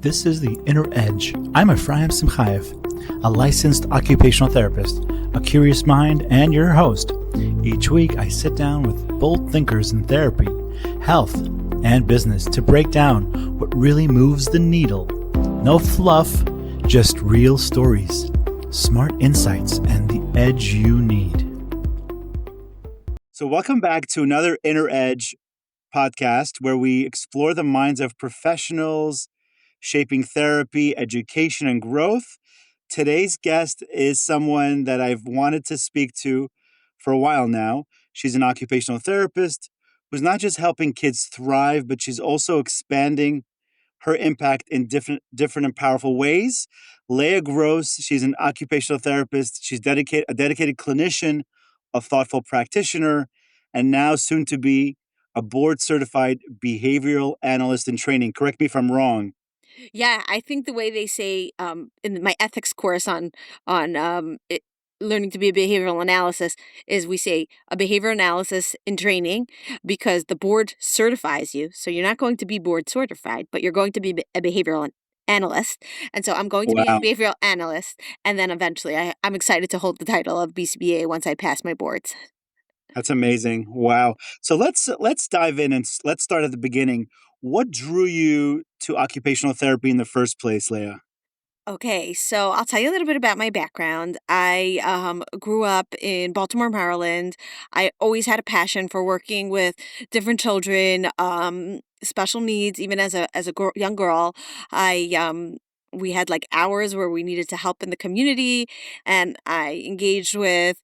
This is The Inner Edge. I'm Ephraim Simchayev, a licensed occupational therapist, a curious mind, and your host. Each week, I sit down with bold thinkers in therapy, health, and business to break down what really moves the needle. No fluff, just real stories, smart insights, and the edge you need. So welcome back to another Inner Edge podcast where we explore the minds of professionals shaping therapy, education, and growth. Today's guest is someone that I've wanted to speak to for a while now. She's an occupational therapist who's not just helping kids thrive, but she's also expanding her impact in different and powerful ways. Leah Gross, she's an occupational therapist. She's a dedicated clinician, a thoughtful practitioner, and now soon to be a board-certified behavioral analyst in training. Correct me if I'm wrong. Yeah, I think the way they say in my ethics course on learning to be a behavioral analysis is we say a behavior analysis in training because the board certifies you. So you're not going to be board certified, but you're going to be a behavioral analyst. And so I'm going to be a Wow. behavioral analyst. And then eventually I'm excited to hold the title of BCBA once I pass my boards. That's amazing. Wow. So let's dive in and let's start at the beginning. What drew you to occupational therapy in the first place, Leah? Okay, so I'll tell you a little bit about my background. I grew up in Baltimore, Maryland. I always had a passion for working with different children, special needs. Even as a young girl, I we had like hours where we needed to help in the community, and I engaged with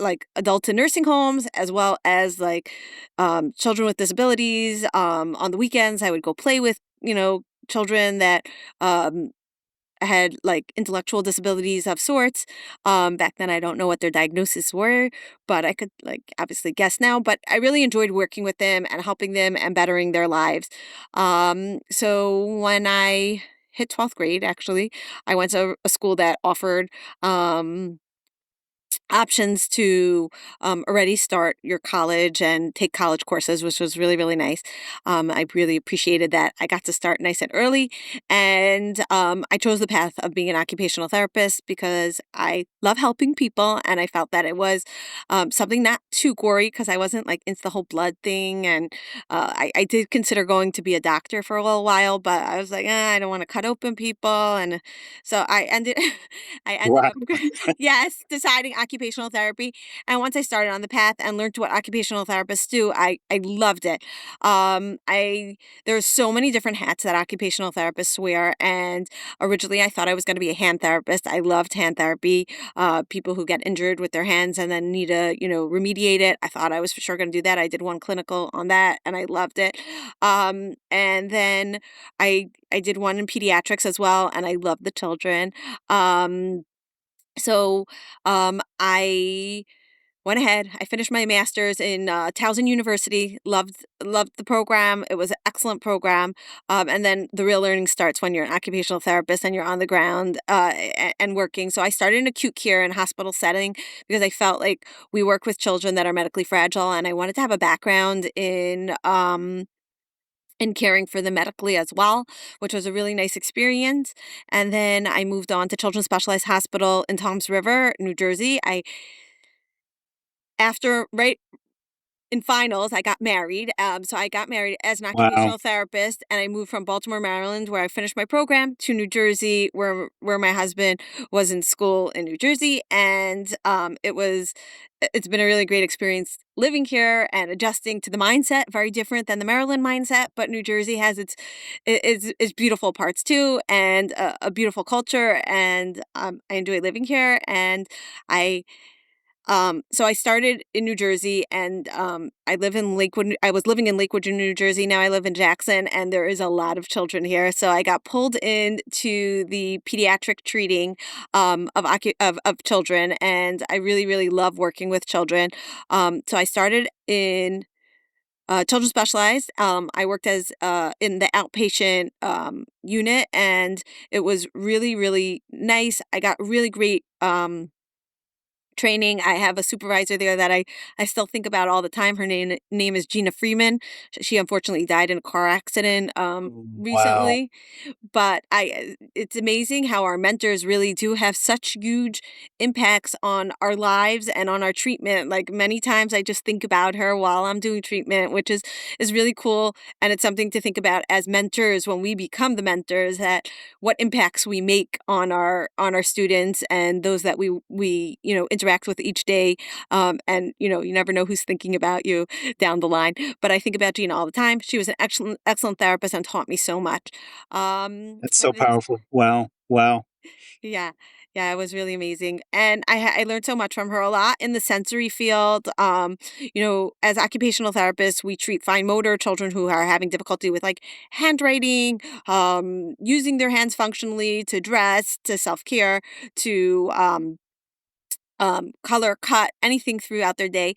like adults in nursing homes as well as like children with disabilities. On the weekends, I would go play with children that had like intellectual disabilities of sorts. Back then, I don't know what their diagnoses were, but I could like obviously guess now. But I really enjoyed working with them and helping them and bettering their lives. So when I hit 12th grade, actually, I went to a school that offered options to already start your college and take college courses, which was really, really nice. I really appreciated that I got to start nice and early. And I chose the path of being an occupational therapist because I love helping people. And I felt that it was something not too gory because I wasn't like into the whole blood thing. And I did consider going to be a doctor for a little while, but I was like, I don't want to cut open people. And so I ended Wow. up, yes, deciding occupational therapy. And once I started on the path and learned what occupational therapists do, I loved it. There's so many different hats that occupational therapists wear. And originally I thought I was going to be a hand therapist. I loved hand therapy. People who get injured with their hands and then need to, remediate it. I thought I was for sure going to do that. I did one clinical on that and I loved it. And then I did one in pediatrics as well, and I loved the children. So I went ahead. I finished my master's in Towson University. Loved the program. It was an excellent program. And then the real learning starts when you're an occupational therapist and you're on the ground and working. So I started in acute care and hospital setting because I felt like we work with children that are medically fragile, and I wanted to have a background in caring for them medically as well, which was a really nice experience. And then I moved on to Children's Specialized Hospital in Toms River, New Jersey. After right in finals, I got married. So I got married as an Wow. occupational therapist, and I moved from Baltimore, Maryland, where I finished my program, to New Jersey, where my husband was in school in New Jersey, and it's been a really great experience living here and adjusting to the mindset. Very different than the Maryland mindset, but New Jersey has its beautiful parts too, and a beautiful culture, and I enjoy living here, and I. So I started in New Jersey, and I live in Lakewood. I was living in Lakewood, New Jersey. Now I live in Jackson, and there is a lot of children here. So I got pulled into the pediatric treating of children, and I really, really love working with children. So I started in children specialized. I worked as in the outpatient unit, and it was really, really nice. I got really great training. I have a supervisor there that I still think about all the time. Her name is Gina Freeman. She unfortunately died in a car accident Wow. recently, but it's amazing how our mentors really do have such huge impacts on our lives and on our treatment. Like many times I just think about her while I'm doing treatment, which is really cool, and it's something to think about as mentors when we become the mentors, that what impacts we make on our students and those that we interact with each day. And you never know who's thinking about you down the line. But I think about Gina all the time. She was an excellent therapist and taught me so much. That's It so was powerful. Wow. Wow. yeah. Yeah, it was really amazing. And I learned so much from her, a lot in the sensory field. As occupational therapists, we treat fine motor children who are having difficulty with like handwriting, using their hands functionally, to dress, to self-care, to color, cut, anything throughout their day.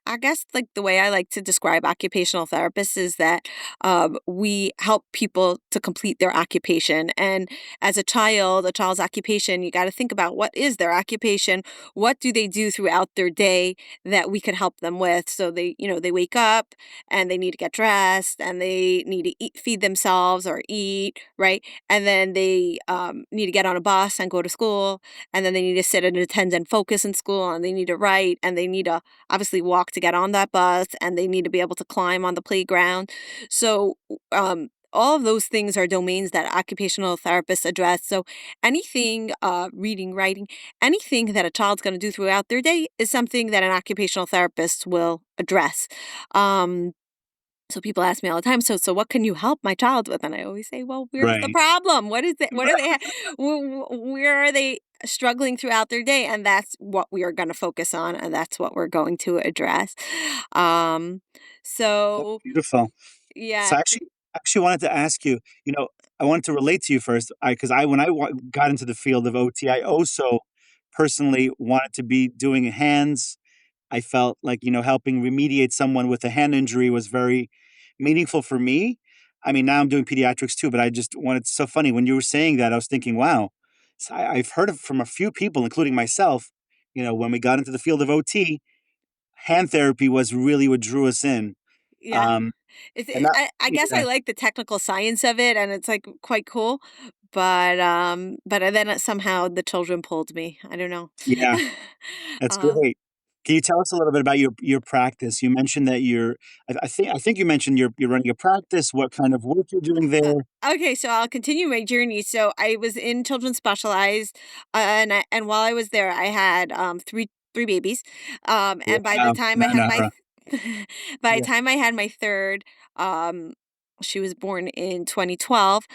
I guess like the way I like to describe occupational therapists is that we help people to complete their occupation. And as a child's occupation, you got to think about, what is their occupation? What do they do throughout their day that we could help them with? So they wake up and they need to get dressed and they need to eat, feed themselves or eat, right? And then they need to get on a bus and go to school, and then they need to sit and attend and focus in school, and they need to write, and they need to obviously walk to get on that bus, and they need to be able to climb on the playground. So all of those things are domains that occupational therapists address. So anything, reading, writing, anything that a child's going to do throughout their day is something that an occupational therapist will address. Um, so people ask me all the time, so what can you help my child with? And I always say, well, where's the Right. problem? What is it? What are they? Where are they struggling throughout their day? And that's what we are going to focus on, and that's what we're going to address. Um, That's so beautiful. So yeah, I actually wanted to ask you, I wanted to relate to you first, because when I got into the field of OT, I also personally wanted to be doing hands. I felt like, helping remediate someone with a hand injury was very meaningful for me. I mean, now I'm doing pediatrics too, but I just wanted, so funny when you were saying that, I was thinking, wow, so I've heard from a few people, including myself, when we got into the field of OT, hand therapy was really what drew us in. yeah. Um, It's, and it, that, I guess I yeah, like the technical science of it, and it's like quite cool. But then somehow the children pulled me. I don't know. yeah. That's um, great. Can you tell us a little bit about your practice? You mentioned that I think you mentioned you're running a practice. What kind of work you're doing Uh, there? okay, so I'll continue my journey. So I was in children's specialized, and while I was there, I had three babies, and by the Wow, time I had my Banana. by the Yeah. time I had my third, she was born in 2012.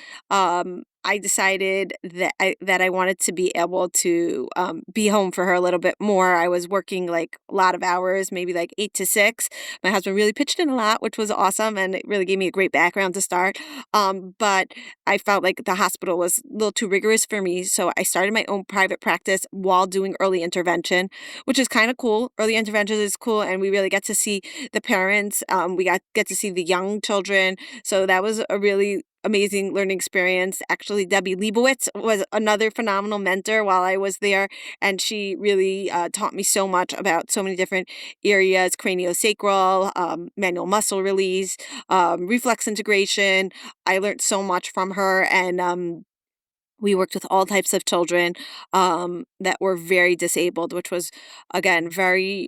I decided that I wanted to be able to be home for her a little bit more. I was working like a lot of hours, maybe like 8 to 6. My husband really pitched in a lot, which was awesome, and it really gave me a great background to start. But I felt like the hospital was a little too rigorous for me, so I started my own private practice while doing early intervention, which is kind of cool. Early intervention is cool, and we really get to see the parents. We get to see the young children, so that was a really amazing learning experience. Actually, Debbie Leibowitz was another phenomenal mentor while I was there, and she really taught me so much about so many different areas: craniosacral, manual muscle release, reflex integration. I learned so much from her, and we worked with all types of children that were very disabled, which was, again, very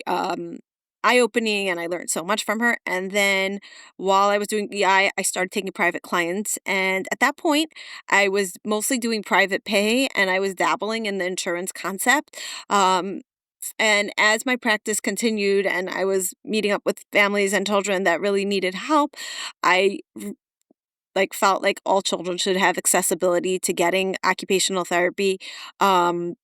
eye opening. And I learned so much from her. And then while I was doing EI, I started taking private clients. And at that point, I was mostly doing private pay, and I was dabbling in the insurance concept. Um, and as my practice continued and I was meeting up with families and children that really needed help, I felt like all children should have accessibility to getting occupational therapy. Um,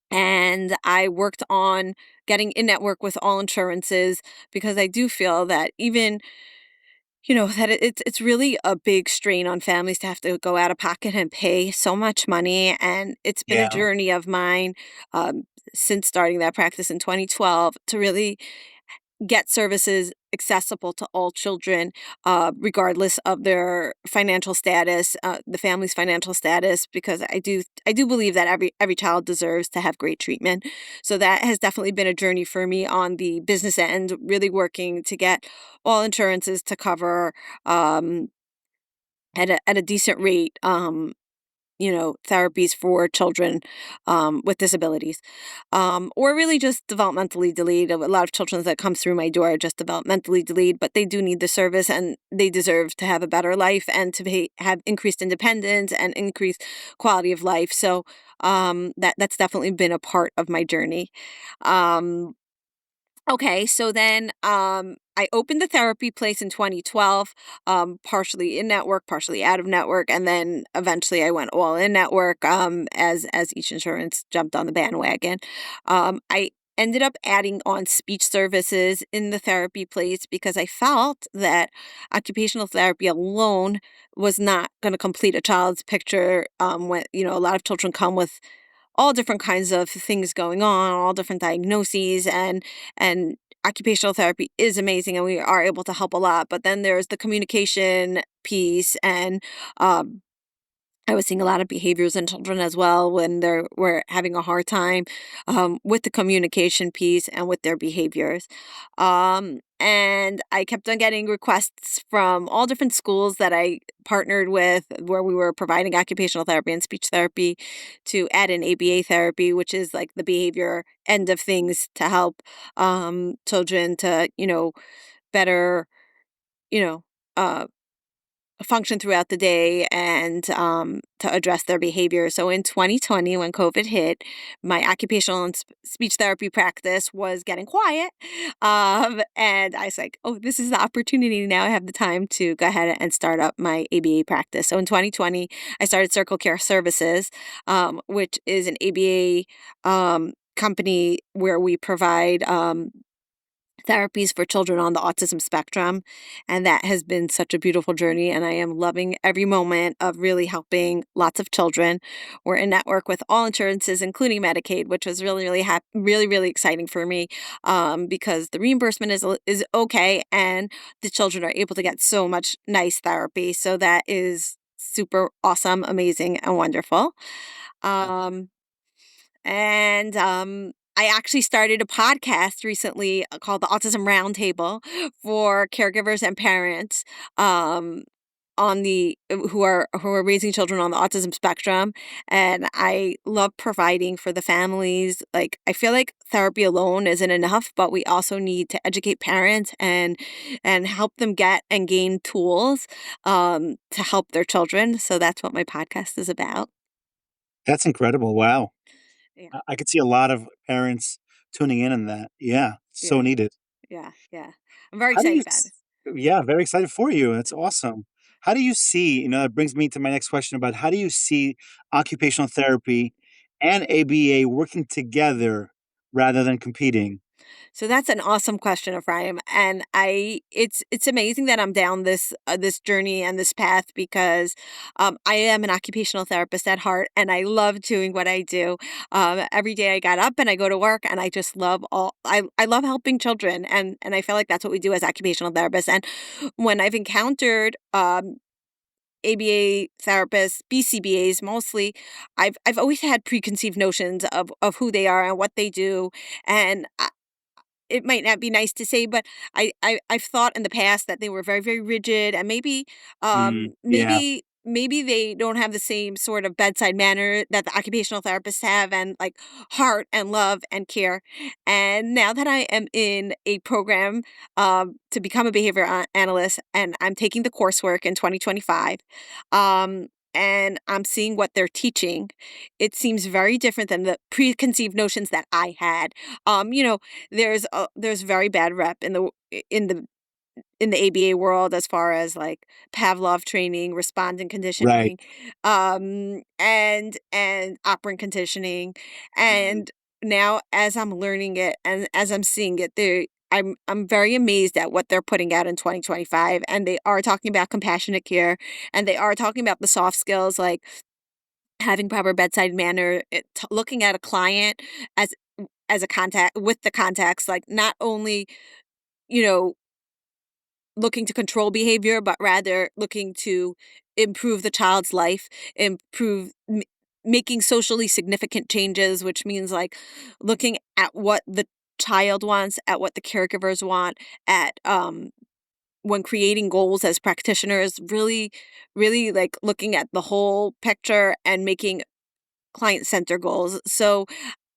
and I worked on getting in network with all insurances, because I do feel that even, that it's really a big strain on families to have to go out of pocket and pay so much money. And it's been a Yeah. journey of mine since starting that practice in 2012 to really get services accessible to all children, regardless of their financial status, the family's financial status, because I do believe that every child deserves to have great treatment. So that has definitely been a journey for me on the business end, really working to get all insurances to cover um, at a decent rate. Therapies for children with disabilities, or really just developmentally delayed. A lot of children that come through my door are just developmentally delayed, but they do need the service and they deserve to have a better life and to have increased independence and increased quality of life. So that's definitely been a part of my journey. Um, Okay, so then I opened the therapy place in 2012, partially in network, partially out of network, and then eventually I went all in network as each insurance jumped on the bandwagon. I ended up adding on speech services in the therapy place because I felt that occupational therapy alone was not going to complete a child's picture. When a lot of children come with all different kinds of things going on, all different diagnoses, and occupational therapy is amazing and we are able to help a lot. But then there's the communication piece and um I was seeing a lot of behaviors in children as well when they were having a hard time with the communication piece and with their behaviors. And I kept on getting requests from all different schools that I partnered with where we were providing occupational therapy and speech therapy to add in ABA therapy, which is like the behavior end of things to help children to, better, you know, uh, function throughout the day and to address their behavior. So in 2020, when COVID hit, my occupational and speech therapy practice was getting quiet. And I was like, oh, this is the opportunity. Now I have the time to go ahead and start up my ABA practice. So in 2020, I started Circle Care Services, which is an ABA company where we provide therapies for children on the autism spectrum. And that has been such a beautiful journey. And I am loving every moment of really helping lots of children. We're in network with all insurances, including Medicaid, which was really, really really, really exciting for me because the reimbursement is okay. And the children are able to get so much nice therapy. So that is super awesome, amazing, and wonderful. Um, and I actually started a podcast recently called the Autism Roundtable for caregivers and parents on the who are raising children on the autism spectrum. And I love providing for the families. Like I feel like therapy alone isn't enough, but we also need to educate parents and help them get and gain tools to help their children. So that's what my podcast is about. That's incredible. Wow. Yeah. I could see a lot of parents tuning in on that. Yeah, so Yeah. needed. Yeah, yeah. I'm very How do you excited about it. Yeah, very excited for you. That's awesome. How do you see, that brings me to my next question about how do you see occupational therapy and ABA working together rather than competing? So that's an awesome question, Ephraim. And it's amazing that I'm down this journey and this path because I am an occupational therapist at heart, and I love doing what I do. Every day I got up and I go to work, and I just love I love helping children, and I feel like that's what we do as occupational therapists. And when I've encountered ABA therapists, BCBAs mostly, I've always had preconceived notions of who they are and what they do, and it might not be nice to say, but I've thought in the past that they were very, very rigid and maybe Yeah, maybe they don't have the same sort of bedside manner that the occupational therapists have and like heart and love and care. And now that I am in a program to become a behavior analyst and I'm taking the coursework in 2025, and I'm seeing what they're teaching, it seems very different than the preconceived notions that I had. There's very bad rep in the in the ABA world as far as like Pavlov training, respondent right. conditioning, and operant conditioning. Mhm. And now as I'm learning it and as I'm seeing it, I'm very amazed at what they're putting out in 2025. And they are talking about compassionate care and they are talking about the soft skills like having proper bedside manner, looking at a client as as a contact with the context, like not only, you know looking to control behavior, but rather looking to improve the child's life, making socially significant changes, which means like looking at what the child wants, at what the caregivers want, at when creating goals as practitioners, really like looking at the whole picture and making client center goals. So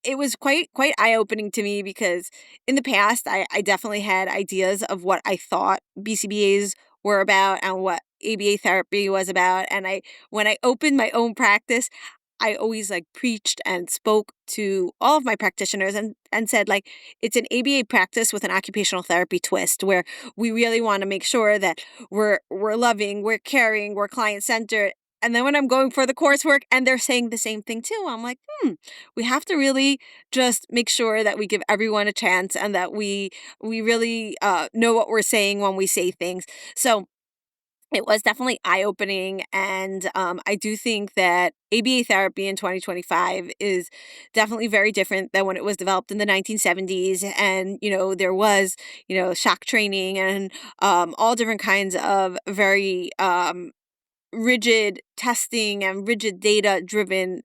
it was quite eye-opening to me because in the past I definitely had ideas of what I thought BCBAs were about and what ABA therapy was about. And I when I opened my own practice, I always like preached and spoke to all of my practitioners and said like it's an ABA practice with an occupational therapy twist where we really want to make sure that we're loving, we're caring, we're client centered. And then when I'm going for the coursework and they're saying the same thing too, I'm like, we have to really just make sure that we give everyone a chance and that we really know what we're saying when we say things. So it was definitely eye-opening, and I do think that ABA therapy in 2025 is definitely very different than when it was developed in the 1970s. And there was shock training and all different kinds of very rigid testing and rigid data-driven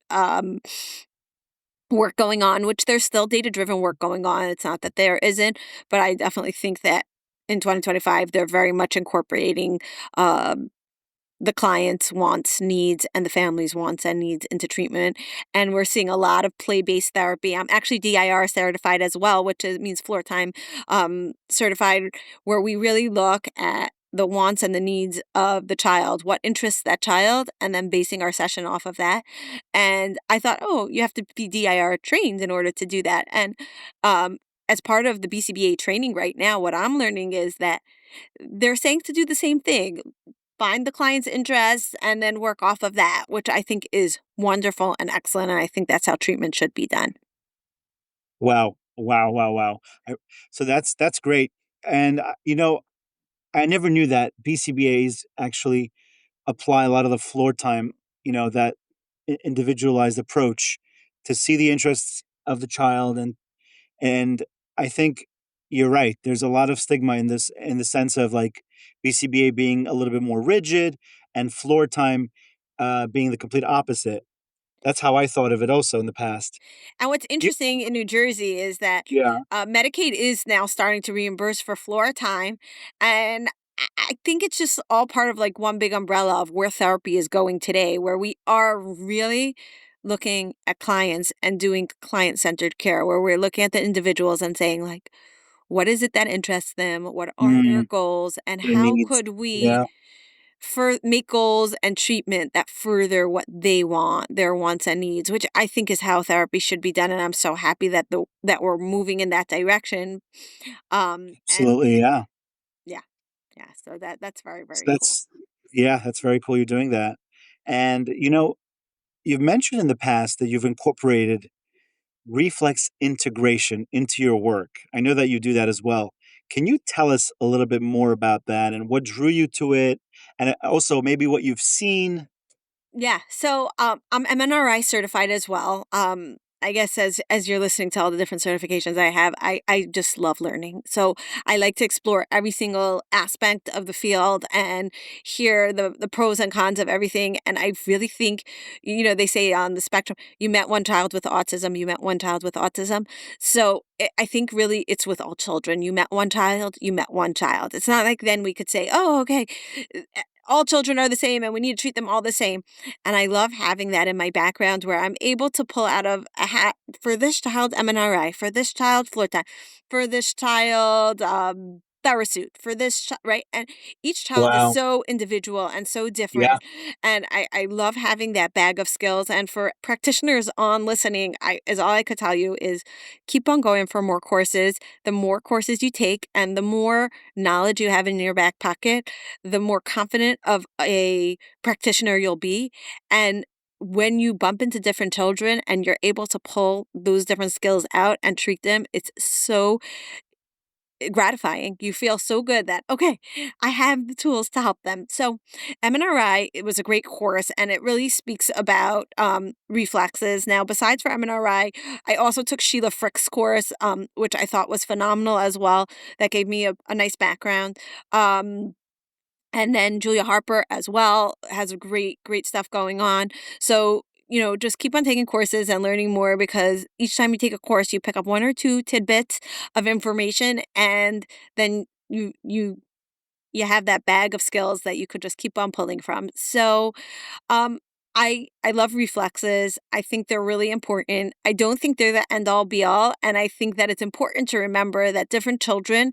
work going on, which there's still data-driven work going on. It's not that there isn't, but I definitely think that in 2025 they're very much incorporating um, the client's wants, needs, and the family's wants and needs into treatment. And we're seeing a lot of play-based therapy. I'm actually DIR certified as well, which means Floortime certified, where we really look at the wants and the needs of the child, what interests that child, and then basing our session off of that. And I thought, oh, you have to be DIR trained in order to do that. And as part of the BCBA training right now, what I'm learning is that they're saying to do the same thing, find the client's interests and then work off of that, which I think is wonderful and excellent. And I think that's how treatment should be done. Wow. Wow, wow, wow. So that's great. And, I never knew that BCBAs actually apply a lot of the floor time, that individualized approach to see the interests of the child. And I think you're right. There's a lot of stigma in this, in the sense of like BCBA being a little bit more rigid and floor time being the complete opposite. That's how I thought of it also in the past. And what's You, interesting in New Jersey is that yeah. Medicaid is now starting to reimburse for floor time. And I think it's just all part of like one big umbrella of where therapy is going today, where we are really looking at clients and doing client centered care, where we're looking at the individuals and saying, like, what is it that interests them? What are their Mm, goals? And their how needs. could we Yeah. make goals and treatment that further what they want, their wants and needs, which I think is how therapy should be done. And I'm so happy that that we're moving in that direction. And Absolutely. Yeah. yeah, yeah. So that's very, So very cool. yeah, that's very cool you're doing that. And, you've mentioned in the past that you've incorporated reflex integration into your work. I know that you do that as well. Can you tell us a little bit more about that and what drew you to it? And also maybe what you've seen? Yeah. So I'm MNRI certified as well. I guess as you're listening to all the different certifications I have, I just love learning. So I like to explore every single aspect of the field and hear the pros and cons of everything. And I really think, they say on the spectrum, you met one child with autism, you met one child with autism. So I think really it's with all children. You met one child, you met one child. It's not like then we could say, oh, okay, all children are the same and we need to treat them all the same. And I love having that in my background where I'm able to pull out of a hat for this child MNRI, for this child Floortime, for this child Therasuit, for this right? And each child is Wow. so individual and so Yeah. different. And I love having that bag of skills. And for practitioners on listening, all I could tell you is keep on going for more courses. The more courses you take and the more knowledge you have in your back pocket, the more confident of a practitioner you'll be. And when you bump into different children and you're able to pull those different skills out and treat them, it's so gratifying. You feel so good that, okay, I have the tools to help them. So MNRI, it was a great course, and it really speaks about reflexes. Now, besides for MNRI, I also took Sheila Frick's course, which I thought was phenomenal as well. That gave me a nice background. And then Julia Harper as well has a great stuff going on. So, just keep on taking courses and learning more, because each time you take a course, you pick up one or two tidbits of information, and then you have that bag of skills that you could just keep on pulling from. So, I love reflexes. I think they're really important. I don't think they're the end all be all, and I think that it's important to remember that different children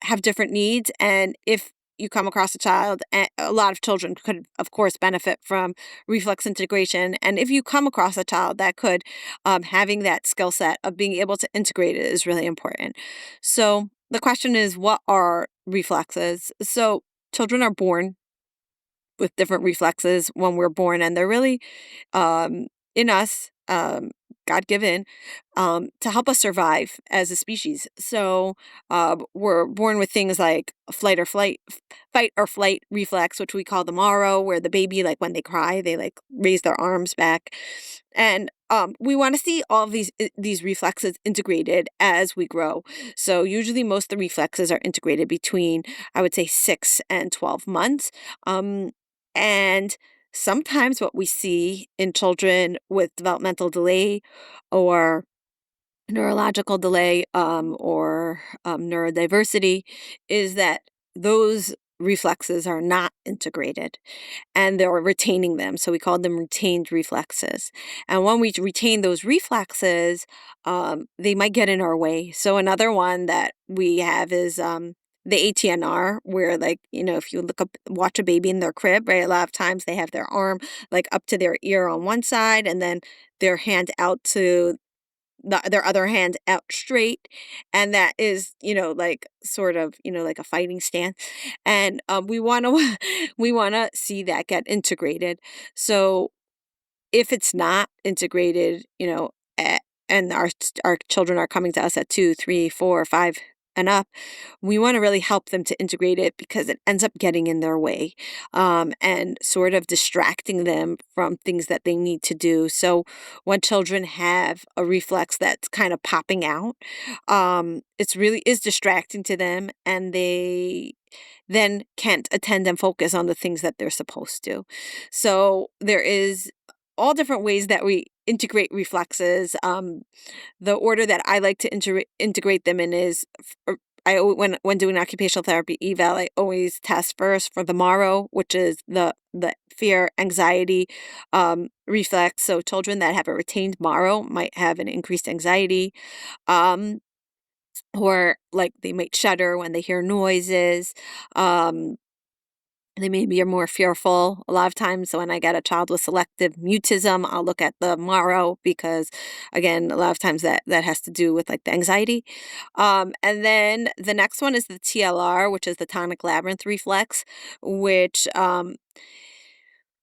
have different needs. And if you come across a child, and a lot of children could, of course, benefit from reflex integration. And if you come across a child that could, having that skill set of being able to integrate it is really important. So the question is, what are reflexes? So children are born with different reflexes when we're born, and they're really in us, God given, to help us survive as a species. So we're born with things like fight or flight reflex, which we call the Maro, where the baby, like when they cry, they like raise their arms back, and we want to see all of these reflexes integrated as we grow. So usually, most of the reflexes are integrated between, I would say, 6 and 12 months. And sometimes what we see in children with developmental delay or neurological delay, or neurodiversity, is that those reflexes are not integrated and they're retaining them. So we call them retained reflexes. And when we retain those reflexes, they might get in our way. So another one that we have is the ATNR, where, like, if you watch a baby in their crib, right, a lot of times they have their arm like up to their ear on one side, and then their hand out to their other hand out straight, and that is, like, sort of, like a fighting stance. And we want to we want to see that get integrated. So if it's not integrated, and our children are coming to us at 2, 3, 4, 5 and up, we want to really help them to integrate it, because it ends up getting in their way, and sort of distracting them from things that they need to do. So when children have a reflex that's kind of popping out, it's really is distracting to them, and they then can't attend and focus on the things that they're supposed to. So there is all different ways that we integrate reflexes. The order that I like to integrate them in is, when doing occupational therapy eval, I always test first for the Maro, which is the fear, anxiety reflex. So children that have a retained Maro might have an increased anxiety, or like they might shudder when they hear noises. Um, they maybe are more fearful. A lot of times when I get a child with selective mutism, I'll look at the Maro, because, again, a lot of times that has to do with like the anxiety. And then the next one is the TLR, which is the tonic labyrinth reflex, which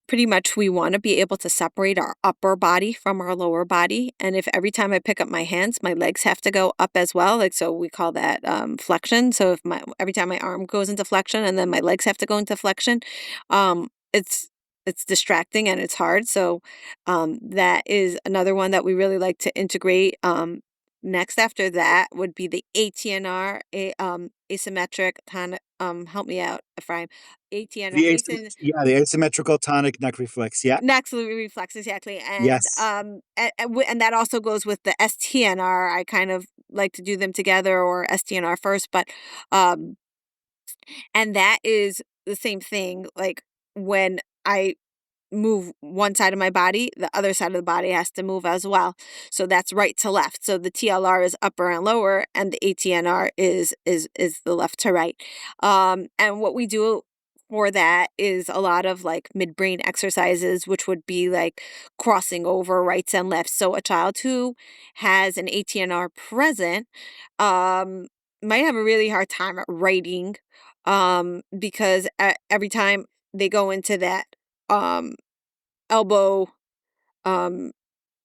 pretty much we want to be able to separate our upper body from our lower body. And if every time I pick up my hands, my legs have to go up as well, like, so we call that flexion. So if every time my arm goes into flexion and then my legs have to go into flexion, it's distracting and it's hard. So that is another one that we really like to integrate. Next after that would be the ATNR, asymmetric tonic. Help me out, Ephraim. ATNR, The asymmetrical tonic neck reflex. Yeah. next reflex, exactly. And Yes. and that also goes with the STNR. I kind of like to do them together, or STNR first, but um and that is the same thing. Like, when I move one side of my body, the other side of the body has to move as well. So that's right to left. So the TLR is upper and lower, and the ATNR is the left to right. And what we do for that is a lot of like midbrain exercises, which would be like crossing over rights and lefts. So a child who has an ATNR present might have a really hard time at writing, because every time they go into that um elbow, um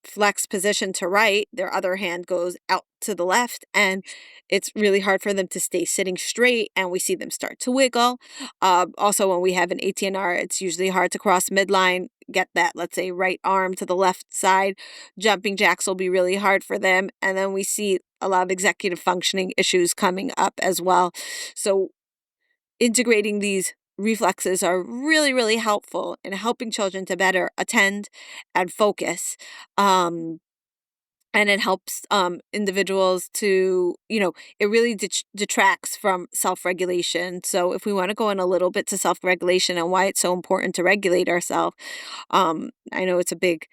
flex position to right, their other hand goes out to the left, and it's really hard for them to stay sitting straight, and we see them start to wiggle. Also, when we have an ATNR, it's usually hard to cross midline, get that, let's say, right arm to the left side. Jumping jacks will be really hard for them. And then we see a lot of executive functioning issues coming up as well. So integrating these reflexes are really, really helpful in helping children to better attend and focus. And it helps individuals to, it really detracts from self-regulation. So if we want to go in a little bit to self-regulation and why it's so important to regulate ourselves, I know it's a big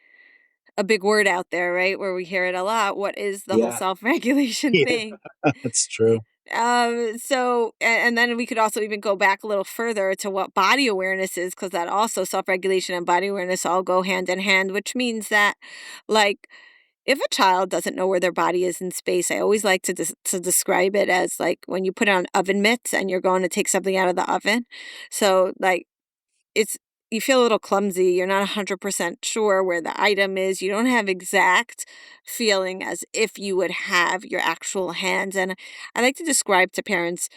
word out there, right? Where we hear it a lot. What is the whole Yeah. self-regulation Yeah, thing? that's true. And then we could also even go back a little further to what body awareness is, because that also self-regulation and body awareness all go hand in hand, which means that, like, if a child doesn't know where their body is in space, I always like to describe it as like when you put on oven mitts and you're going to take something out of the oven. So like it's you feel a little clumsy, you're not 100% sure where the item is, you don't have exact feeling as if you would have your actual hands. And I like to describe to parents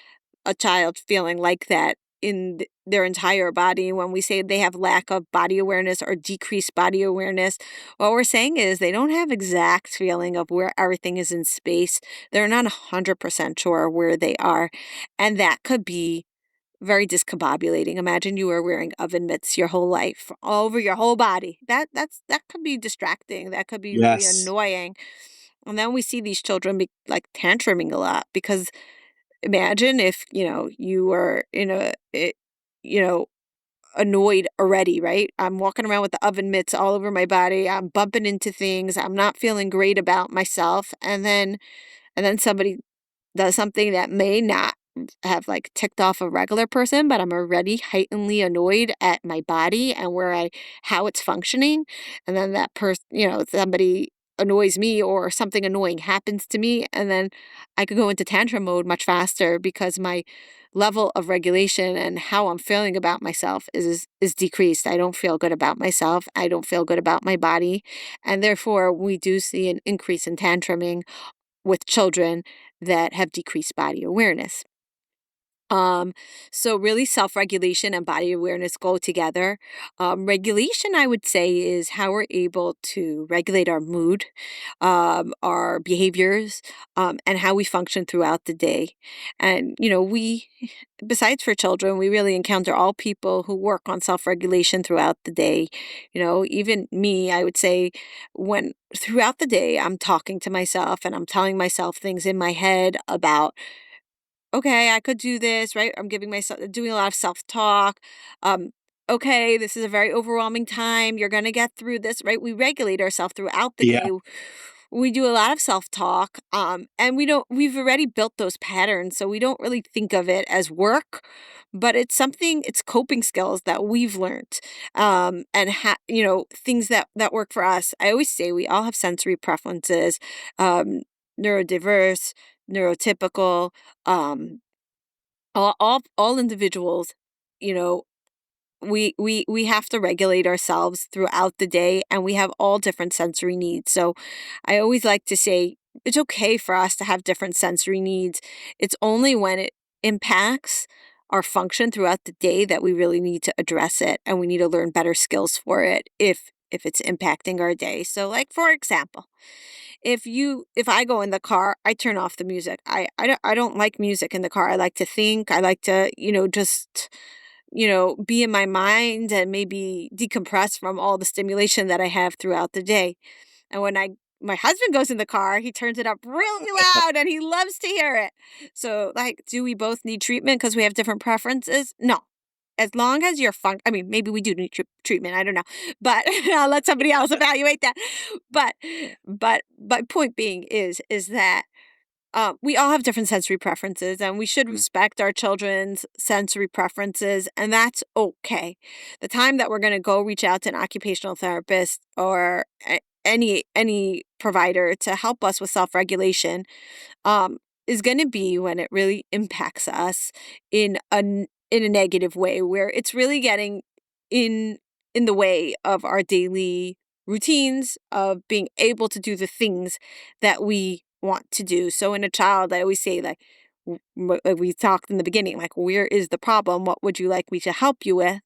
a child feeling like that in their entire body. When we say they have lack of body awareness or decreased body awareness, what we're saying is they don't have exact feeling of where everything is in space. They're not 100% sure where they are. And that could be very discombobulating. Imagine you were wearing oven mitts your whole life, all over your whole body. That could be distracting. That could be really Yes. annoying. And then we see these children be like tantruming a lot because imagine if, you were you know, annoyed already, right? I'm walking around with the oven mitts all over my body. I'm bumping into things. I'm not feeling great about myself. And then somebody does something that may not have like ticked off a regular person, but I'm already heightenedly annoyed at my body and how it's functioning. And then that person, somebody annoys me or something annoying happens to me. And then I could go into tantrum mode much faster because my level of regulation and how I'm feeling about myself is decreased. I don't feel good about myself. I don't feel good about my body. And therefore we do see an increase in tantruming with children that have decreased body awareness. Um, so really self-regulation and body awareness go together. Regulation, I would say, is how we're able to regulate our mood, our behaviors, and how we function throughout the day. And, besides for children, we really encounter all people who work on self-regulation throughout the day. Even me, I would say, when throughout the day I'm talking to myself and I'm telling myself things in my head about, okay, I could do this, right? I'm giving myself doing a lot of self-talk. Um, okay, this is a very overwhelming time. You're going to get through this, right? We regulate ourselves throughout the Yeah. day. We do a lot of self-talk, and we've already built those patterns, so we don't really think of it as work, but it's coping skills that we've learned, and things that work for us. I always say we all have sensory preferences, um, neurodiverse, neurotypical, um, all individuals, you know, we have to regulate ourselves throughout the day, and we have all different sensory needs. So I always like to say it's okay for us to have different sensory needs. It's only when it impacts our function throughout the day that we really need to address it, and we need to learn better skills for it if it's impacting our day. So like for example, if I go in the car, I turn off the music. I don't like music in the car. I like to think. I like to, just be in my mind and maybe decompress from all the stimulation that I have throughout the day. And when my husband goes in the car, he turns it up really loud and he loves to hear it. So like, do we both need treatment because we have different preferences? No. As long as you're I mean, maybe we do need treatment. I don't know, but I'll let somebody else evaluate that. But, but point being is that we all have different sensory preferences, and we should Mm. respect our children's sensory preferences, and that's okay. The time that we're going to go reach out to an occupational therapist or any provider to help us with self-regulation is going to be when it really impacts us in a negative way, where it's really getting in in the way of our daily routines, of being able to do the things that we want to do. So in a child, I always say, like, like we talked in the beginning, like, where is the problem? What would you like me to help you with?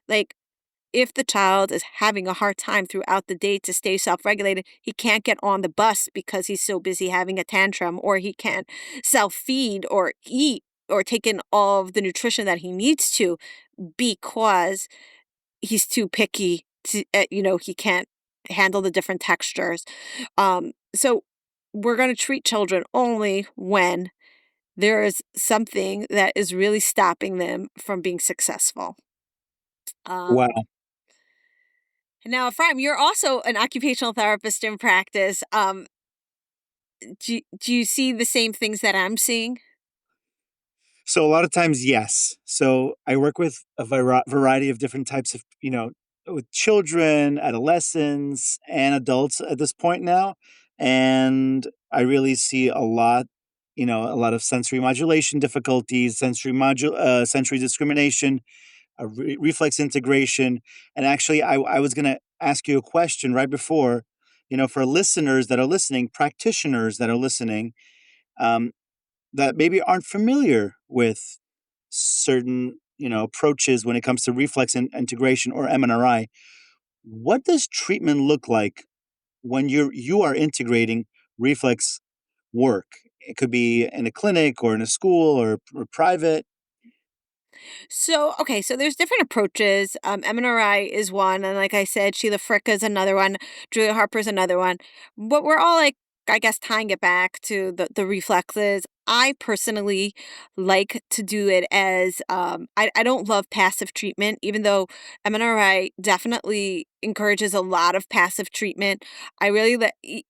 Like, if the child is having a hard time throughout the day to stay self-regulated, he can't get on the bus because he's so busy having a tantrum, or he can't self-feed or eat or take in all of the nutrition that he needs to because he's too picky to, he can't handle the different textures. So we're going to treat children only when there is something that is really stopping them from being successful. Um, Wow. Now, Ephraim, you're also an occupational therapist in practice. Do you see the same things that I'm seeing? So a lot of times, yes. So I work with a variety of different types of, with children, adolescents, and adults at this point now. And I really see a lot of sensory modulation difficulties, sensory discrimination, reflex integration. And actually, I was going to ask you a question right before, for listeners that are listening, practitioners that are listening, um, that maybe aren't familiar with certain approaches when it comes to reflex integration or MNRI. What does treatment look like when you are integrating reflex work? It could be in a clinic or in a school or private. So, okay, so there's different approaches. MNRI is one, and like I said, Sheila Frick is another one, Julia Harper is another one. But we're all, like, I guess, tying it back to the reflexes. I personally like to do it as I don't love passive treatment, even though MNRI definitely encourages a lot of passive treatment. I really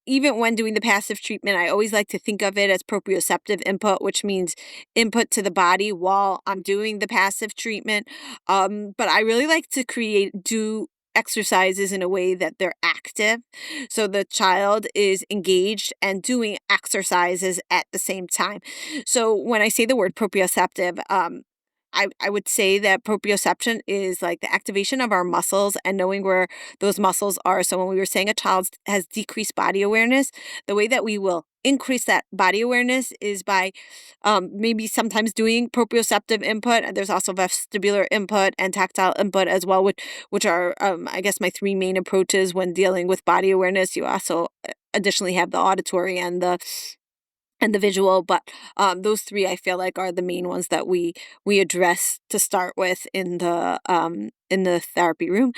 even when doing the passive treatment, I always like to think of it as proprioceptive input, which means input to the body while I'm doing the passive treatment. But I really like to do exercises in a way that they're active. So the child is engaged and doing exercises at the same time. So when I say the word proprioceptive, I would say that proprioception is like the activation of our muscles and knowing where those muscles are. So when we were saying a child has decreased body awareness, the way that we will increase that body awareness is by maybe sometimes doing proprioceptive input. And there's also vestibular input and tactile input as well, which are, I guess, my three main approaches when dealing with body awareness. You also additionally have the auditory and the visual, but those three I feel like are the main ones that we address to start with in the therapy room.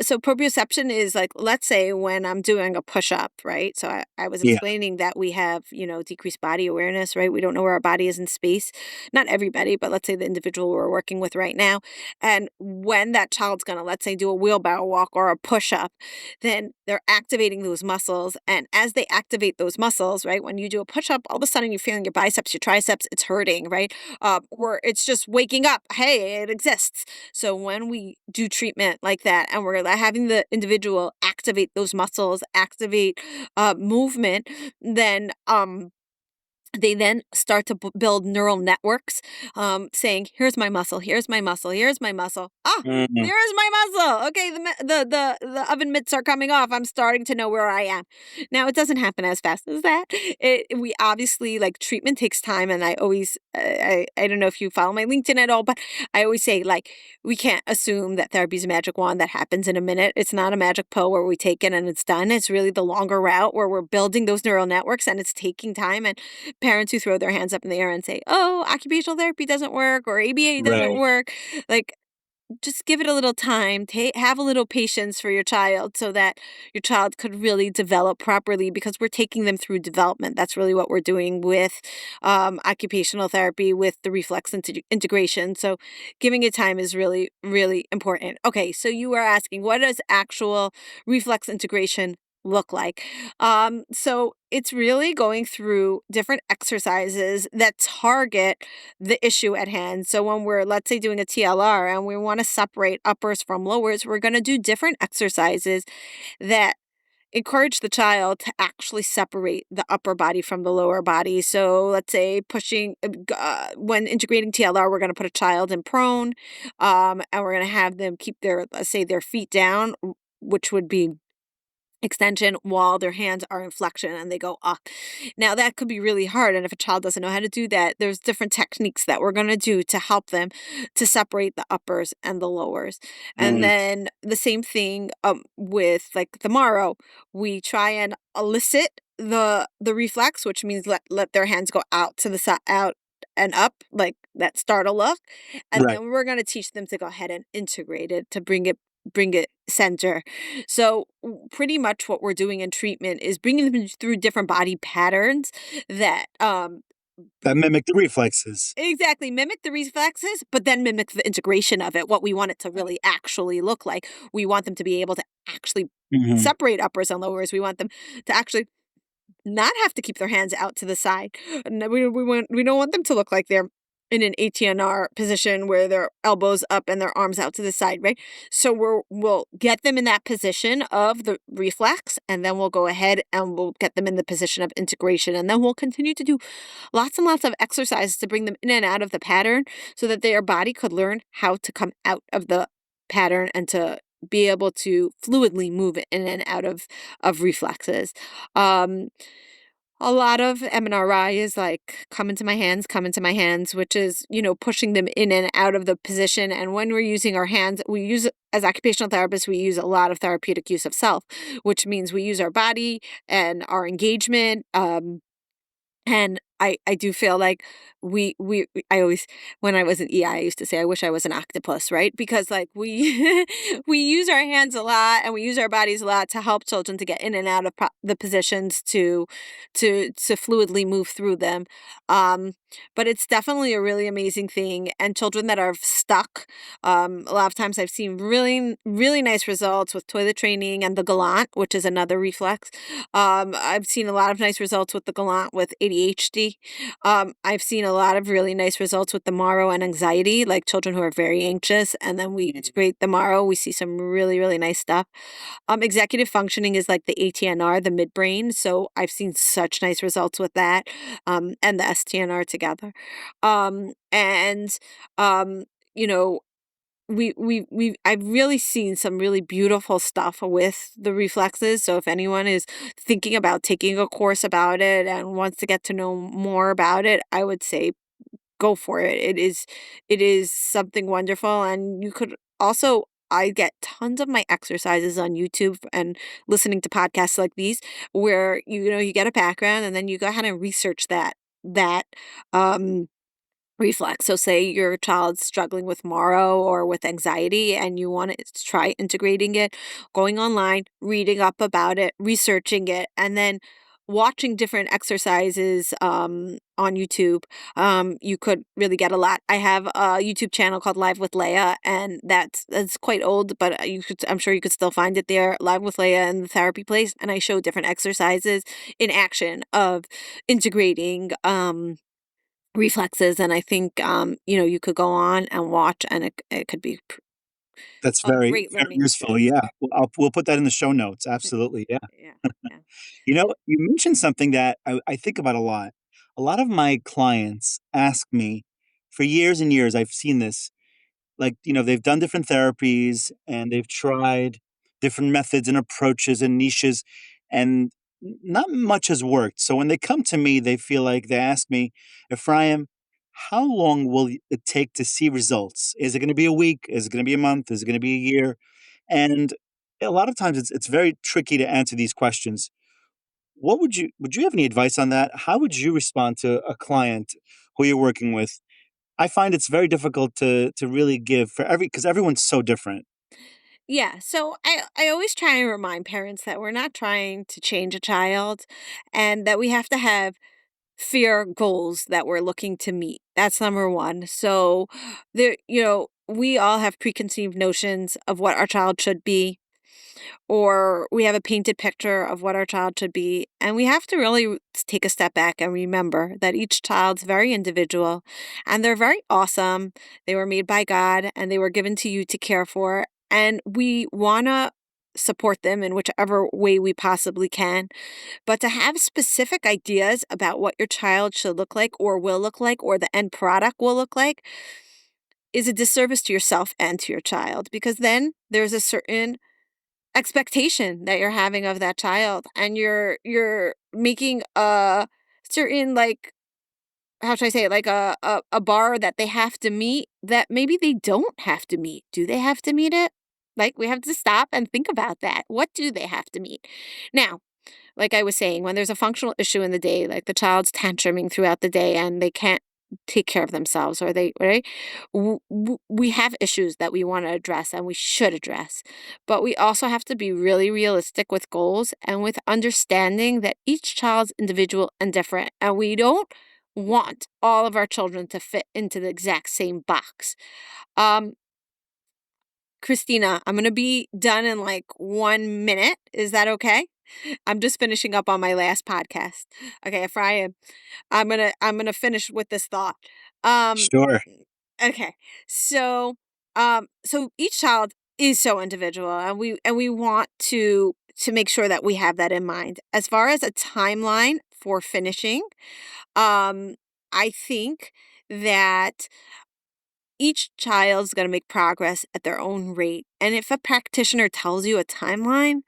So proprioception is like, let's say when I'm doing a push up, right? So I was Yeah. explaining that we have, decreased body awareness, right? We don't know where our body is in space. Not everybody, but let's say the individual we're working with right now. And when that child's gonna, let's say, do a wheelbarrow walk or a push up, then they're activating those muscles. And as they activate those muscles, right, when you do a push up, all of a sudden you're feeling your biceps, your triceps, it's hurting, right? Or it's just waking up. Hey, it exists. So when we do treatment like that and we're having the individual activate those muscles, activate movement, then they then start to build neural networks, saying, "Here's my muscle. Here's my muscle. Here's my muscle. Ah, Mhm. there's my muscle. Okay, the oven mitts are coming off. I'm starting to know where I am." Now, it doesn't happen as fast as that. We obviously, like, treatment takes time, and I always I don't know if you follow my LinkedIn at all, but I always say, like, we can't assume that therapy is a magic wand that happens in a minute. It's not a magic pill where we take it and it's done. It's really the longer route where we're building those neural networks and it's taking time. And parents who throw their hands up in the air and say, "Oh, occupational therapy doesn't work or ABA doesn't Right. work." Like, just give it a little time, have a little patience for your child so that your child could really develop properly because we're taking them through development. That's really what we're doing with occupational therapy, with the reflex integration. So giving it time is really, really important. Okay, so you were asking, what does actual reflex integration look like? So it's really going through different exercises that target the issue at hand. So when we're, let's say, doing a TLR and we want to separate uppers from lowers, we're going to do different exercises that encourage the child to actually separate the upper body from the lower body. So let's say when integrating TLR, we're going to put a child in prone, and we're going to have them keep their, let's say, their feet down, which would be extension while their hands are in flexion and they go up. Now that could be really hard, and if a child doesn't know how to do that, there's different techniques that we're going to do to help them to separate the uppers and the lowers. And Mm, then the same thing with like the Morrow, we try and elicit the reflex, which means let their hands go out to the side, out and up, like that startle look, and right. then we're going to teach them to go ahead and integrate it to bring it center. So pretty much what we're doing in treatment is bringing them through different body patterns that That mimic the reflexes. exactly mimic the reflexes, but then mimic the integration of it, what we want it to really actually look like. We want them to be able to actually Hmm. separate uppers and lowers. We want them to actually not have to keep their hands out to the side. No, we don't want them to look like they're in an ATNR position where their elbows up and their arms out to the side, right? So we'll get them in that position of the reflex, and then we'll go ahead and we'll get them in the position of integration, and then we'll continue to do lots and lots of exercises to bring them in and out of the pattern so that their body could learn how to come out of the pattern and to be able to fluidly move in and out of reflexes. Um, a lot of MNRI is like, come into my hands, which is, pushing them in and out of the position. And when we're using our hands, as occupational therapists, we use a lot of therapeutic use of self, which means we use our body and our engagement. And I do feel like I always, when I was in EI, I used to say I wish I was an octopus, right? Because like we we use our hands a lot and we use our bodies a lot to help children to get in and out of the positions to fluidly move through them. Um, but it's definitely a really amazing thing. And children that are stuck, a lot of times I've seen really really nice results with toilet training and the galant, which is another reflex. I've seen a lot of nice results with the galant with ADHD. I've seen a lot of really nice results with the Morrow and anxiety, like children who are very anxious, and then we integrate the Morrow. We see some really, really nice stuff. Executive functioning is like the ATNR, the midbrain. So I've seen such nice results with that, and the STNR together. And you know, I've really seen some really beautiful stuff with the reflexes. So if anyone is thinking about taking a course about it and wants to get to know more about it, I would say go for it. It is something wonderful, and you could also, I get tons of my exercises on YouTube and listening to podcasts like these where you get a background and then you go ahead and research that um reflex. So say your child's struggling with Morrow or with anxiety and you want to try integrating it, going online, reading up about it, researching it, and then watching different exercises on YouTube. You could really get a lot. I have a YouTube channel called Live with Leah, and that's quite old, but I'm sure you could still find it there, Live with Leah in the therapy place, and I show different exercises in action of integrating reflexes, and I think, you could go on and watch, and it could be That's a very, great very learning useful. experience. Yeah. We'll put that in the show notes. Absolutely. Yeah. Yeah, yeah. You mentioned something that I think about a lot. A lot of my clients ask me for years and years, I've seen this, like, they've done different therapies and they've tried different methods and approaches and niches, and not much has worked. So when they come to me, they ask me, Ephraim, how long will it take to see results? Is it going to be a week? Is it going to be a month? Is it going to be a year? And a lot of times it's very tricky to answer these questions. Would you have any advice on that? How would you respond to a client who you're working with? I find it's very difficult to really give for because everyone's so different. Yeah, so I always try and remind parents that we're not trying to change a child and that we have to have fair goals that we're looking to meet. That's number 1. So we all have preconceived notions of what our child should be, or we have a painted picture of what our child should be. And we have to really take a step back and remember that each child's very individual and they're very awesome. They were made by God and they were given to you to care for. And we want to support them in whichever way we possibly can. But to have specific ideas about what your child should look like or will look like or the end product will look like is a disservice to yourself and to your child, because then there's a certain expectation that you're having of that child, and you're making a certain, like, how should I say it, like a bar that they have to meet that maybe they don't have to meet. Do they have to meet it? Like, we have to stop and think about that. What do they have to meet? Now, like I was saying, when there's a functional issue in the day, like the child's tantruming throughout the day and they can't take care of themselves, or they, right? We have issues that we want to address and we should address. But we also have to be really realistic with goals and with understanding that each child's individual and different. And we don't want all of our children to fit into the exact same box. Um, Christina, I'm going to be done in like 1 minute. Is that okay? I'm just finishing up on my last podcast. Okay, Ephraim, I'm gonna finish with this thought. Um, Sure. okay, so each child is so individual, and we want to make sure that we have that in mind. As far as a timeline for finishing, um, I think that each child's going to make progress at their own rate. And if a practitioner tells you a timeline,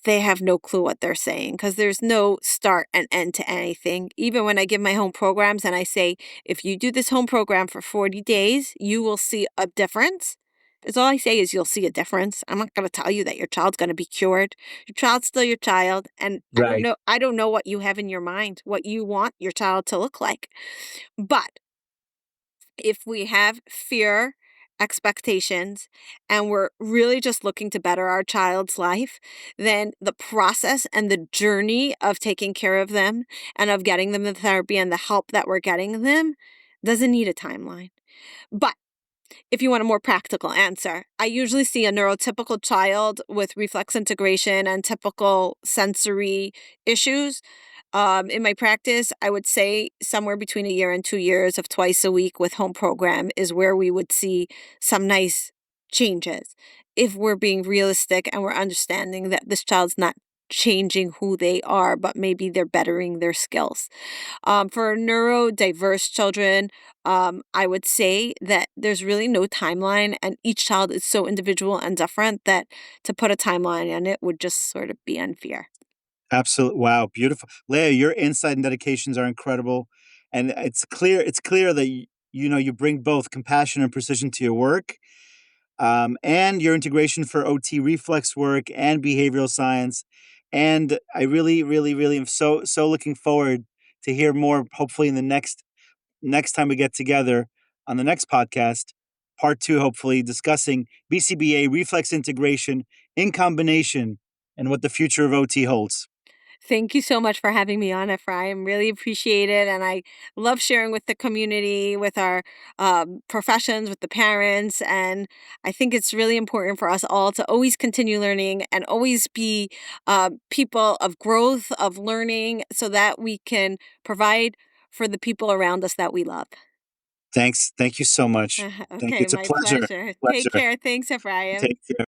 they have no clue what they're saying, because there's no start and end to anything. Even when I give my home programs and I say, if you do this home program for 40 days, you will see a difference. That's all I say is you'll see a difference. I'm not going to tell you that your child's going to be cured. Your child's still your child. And Right. I don't know what you have in your mind, what you want your child to look like. But if we have fear, expectations, and we're really just looking to better our child's life, then the process and the journey of taking care of them and of getting them the therapy and the help that we're getting them doesn't need a timeline. But if you want a more practical answer, I usually see a neurotypical child with reflex integration and typical sensory issues. In my practice, I would say somewhere between a year and 2 years of twice a week with home program is where we would see some nice changes. If we're being realistic and we're understanding that this child's not changing who they are, but maybe they're bettering their skills. For neurodiverse children, I would say that there's really no timeline, and each child is so individual and different that to put a timeline on it would just sort of be unfair. Absolutely. Wow, beautiful. Leah, your insight and dedications are incredible. And it's clear that you bring both compassion and precision to your work, and your integration for OT reflex work and behavioral science. And I really, really, really am so looking forward to hear more, hopefully in the next time we get together on the next podcast, part two, hopefully discussing BCBA reflex integration in combination and what the future of OT holds. Thank you so much for having me on, Ephraim. Really appreciate it. And I love sharing with the community, with our professions, with the parents. And I think it's really important for us all to always continue learning and always be people of growth, of learning, so that we can provide for the people around us that we love. Thank you so much. Thank you. Okay, It's a my pleasure. pleasure. Take Pleasure. care. Thanks, Ephraim. Take care.